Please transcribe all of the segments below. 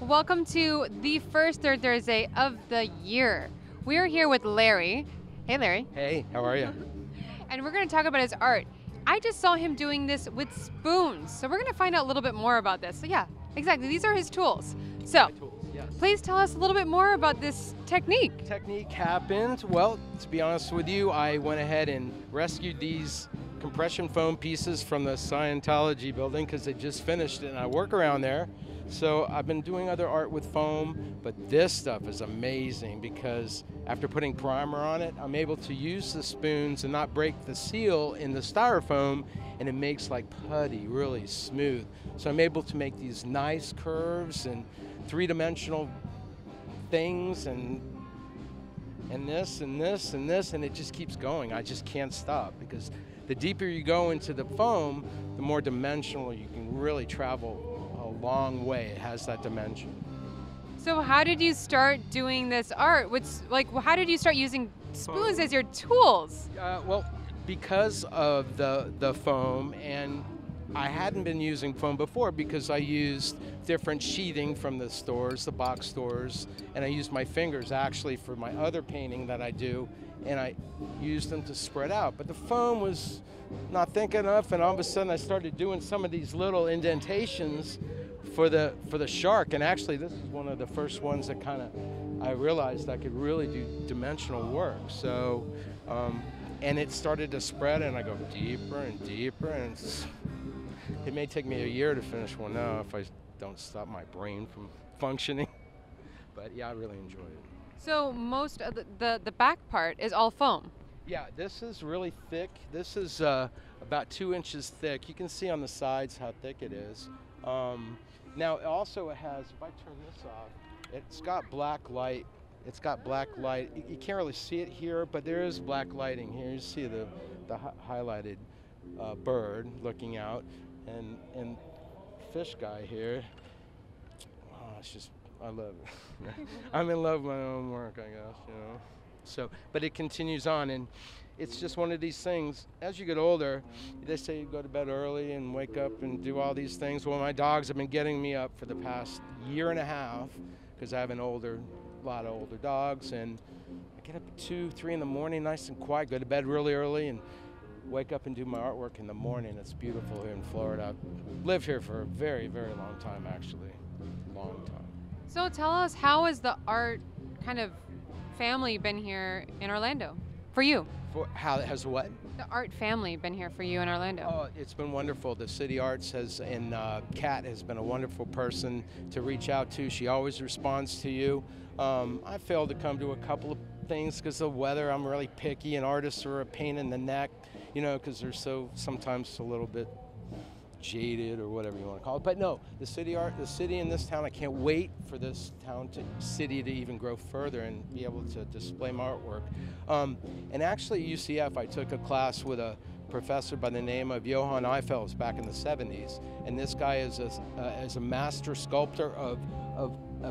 Welcome to the first third Thursday of the year. We are here with Larry. Hey, Larry. Hey, how are you? And we're going to talk about his art. I just saw him doing this with spoons, so we're going to find out a little bit more about this. So yeah, exactly. These are his tools. So Yes. please tell us a little bit more about this technique. Technique happened. Well, to be honest with you, I went ahead and rescued these compression foam pieces from the Scientology building because they just finished it and I work around there. So I've been doing other art with foam, but this stuff is amazing because after putting primer on it, I'm able to use the spoons and not break the seal in the styrofoam, and it makes like putty, really smooth. So I'm able to make these nice curves and three-dimensional things and this and this and this, and it just keeps going. I just can't stop because the deeper you go into the foam, the more dimensional you can really travel a long way. It has that dimension. So how did you start doing this art? How did you start using spoons as your tools? Well, because of the foam, and I hadn't been using foam before because I used different sheathing from the stores, the box stores, and I used my fingers actually for my other painting that I do, and I used them to spread out. But the foam was not thick enough, and all of a sudden I started doing some of these little indentations for the shark, and actually this is one of the first ones that I realized I could really do dimensional work. So, and it started to spread, and I go deeper and deeper, and it may take me a year to finish one now if I don't stop my brain from functioning. But yeah, I really enjoy it. So most of the back part is all foam. Yeah, this is really thick. This is about 2 inches thick. You can see on the sides how thick it is. Now also it has, if I turn this off, it's got black light. It's got black light. You can't really see it here, but there is black lighting here. You see the highlighted bird looking out, and fish guy here. Oh, it's just, I love it. I'm in love with my own work, I guess, you know. So, but it continues on, and it's just one of these things. As you get older, they say you go to bed early and wake up and do all these things. Well, my dogs have been getting me up for the past year and a half because I have a lot of older dogs, and I get up at 2, 3 in the morning, nice and quiet, go to bed really early, and wake up and do my artwork in the morning. It's beautiful here in Florida. I've lived here for a very, very long time, actually. Long time. So tell us, how has the art kind of family been here in Orlando for you? For how has what? The art family been here for you in Orlando? Oh, it's been wonderful. The CityArts has, and Kat has been a wonderful person to reach out to. She always responds to you. I failed to come to a couple of things because of the weather. I'm really picky, and artists are a pain in the neck, you know, because they're sometimes a little bit jaded or whatever you want to call it. But no, the city in this town, I can't wait for this city to even grow further and be able to display my artwork. And actually at UCF, I took a class with a professor by the name of Johann Eiffels back in the 70s. And this guy is a master sculptor of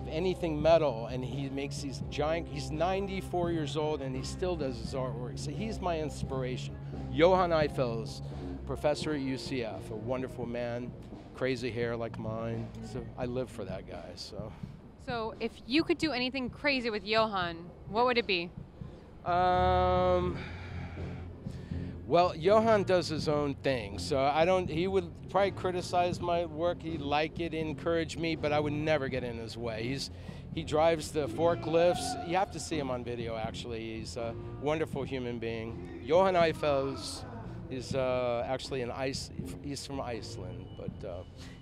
anything metal, and he makes these giant, he's 94 years old and he still does his artwork. So he's my inspiration. Johann Eiffels, professor at UCF, a wonderful man, crazy hair like mine. So I live for that guy. So if you could do anything crazy with Johann, what would it be? Well, Johann does his own thing, so he would probably criticize my work, he'd like it, encourage me, but I would never get in his way. He drives the forklifts. You have to see him on video, actually. He's a wonderful human being. Johann Eiffels is actually he's from Iceland, but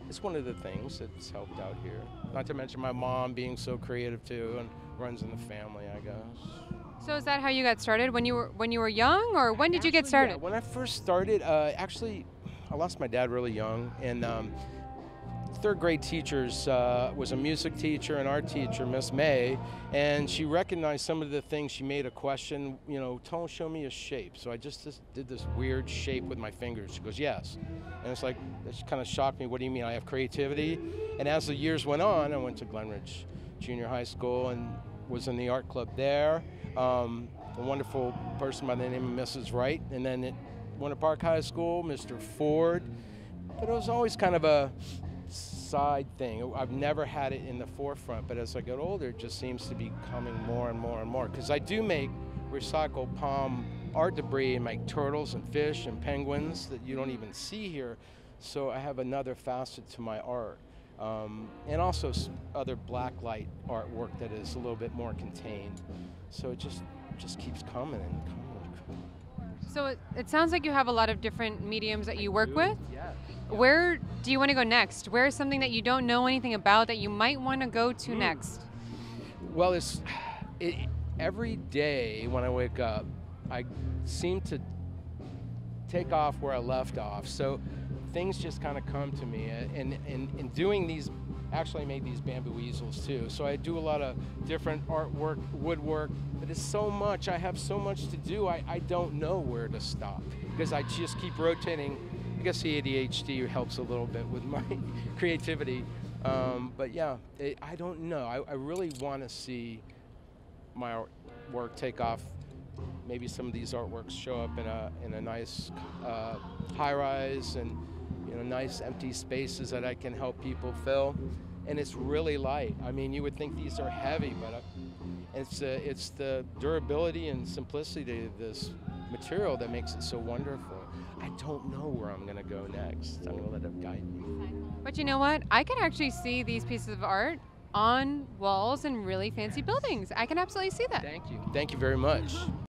it's one of the things that's helped out here. Not to mention my mom being so creative too, and runs in the family, I guess. So is that how you got started, when you were young, or when did you get started? Yeah, when I first started, actually, I lost my dad really young, and third grade teachers was a music teacher and art teacher, Miss May, and she recognized some of the things. She made a question, you know, show me a shape. So I just did this weird shape with my fingers. She goes, yes. And it's like, that kind of shocked me. What do you mean, I have creativity? And as the years went on, I went to Glenridge Junior High School and was in the art club there. A wonderful person by the name of Mrs. Wright. And then at Winter Park High School, Mr. Ford. But it was always kind of a side thing. I've never had it in the forefront, but as I get older, it just seems to be coming more and more and more. Because I do make recycled palm art debris and make turtles and fish and penguins that you don't even see here. So I have another facet to my art. And also other blacklight artwork that is a little bit more contained. So it just keeps coming and coming. So it sounds like you have a lot of different mediums that you work with. Yeah. Where do you want to go next? Where is something that you don't know anything about that you might want to go to next? Well, every day when I wake up, I seem to take off where I left off. So things just kind of come to me. And doing these, actually I made these bamboo easels too. So I do a lot of different artwork, woodwork, but it's so much. I have so much to do. I don't know where to stop because I just keep rotating. I guess the ADHD helps a little bit with my creativity. But yeah, I don't know. I really want to see my work take off. Maybe some of these artworks show up in a nice high-rise and nice empty spaces that I can help people fill. And it's really light. I mean, you would think these are heavy, but it's the durability and simplicity of this material that makes it so wonderful. I don't know where I'm gonna go next. I'm gonna let it guide me. But you know what? I can actually see these pieces of art on walls in really fancy buildings. I can absolutely see that. Thank you. Thank you very much.